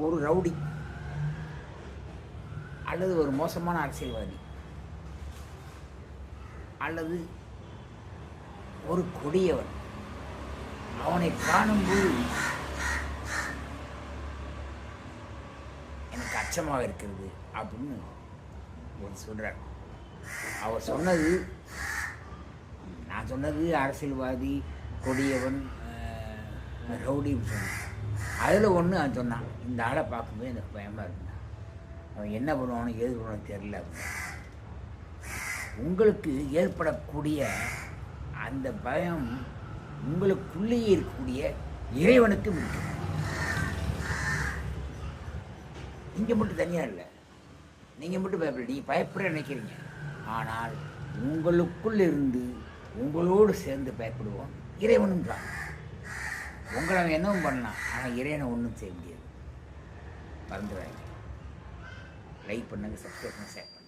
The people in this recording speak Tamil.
ஒரு ரவுடி அல்லது ஒரு மோசமான அரசியல்வாதி அல்லது ஒரு கொடியவன் அவனை காணும்போது எனக்கு அச்சமாக இருக்கிறது அப்படின்னு அவர் சொல்கிறார். அவர் சொன்னது, நான் சொன்னது அரசியல்வாதி, கொடியவன், ரவுடின்னு சொன்னேன். அதில் ஒன்று அவன் சொன்னான், இந்த ஆளை பார்க்கும்போது எனக்கு பயமாக இருந்தான், அவன் என்ன பண்ணுவானோ ஏது பண்ணுவானோ தெரியல அப்படின்னு. உங்களுக்கு ஏற்படக்கூடிய அந்த பயம் உங்களுக்குள்ளேயே இருக்கக்கூடிய இறைவனுக்கும் இருக்கு. நீங்கள் மட்டும் தனியாக இல்லை, நீங்கள் மட்டும் பயப்பட, நீங்கள் பயப்பட நினைக்கிறீங்க, ஆனால் உங்களுக்குள் இருந்து உங்களோடு சேர்ந்து பயப்படுவோம் இறைவனும் தான். உங்களை அவன் என்னவும் பண்ணலாம், ஆனால் இறைவனை ஒன்றும் செய்ய முடியாது. மறந்துடாங்க. லைக் பண்ணுங்கள், சப்ஸ்கிரைப் பண்ண, ஷேர் பண்ணுங்கள்.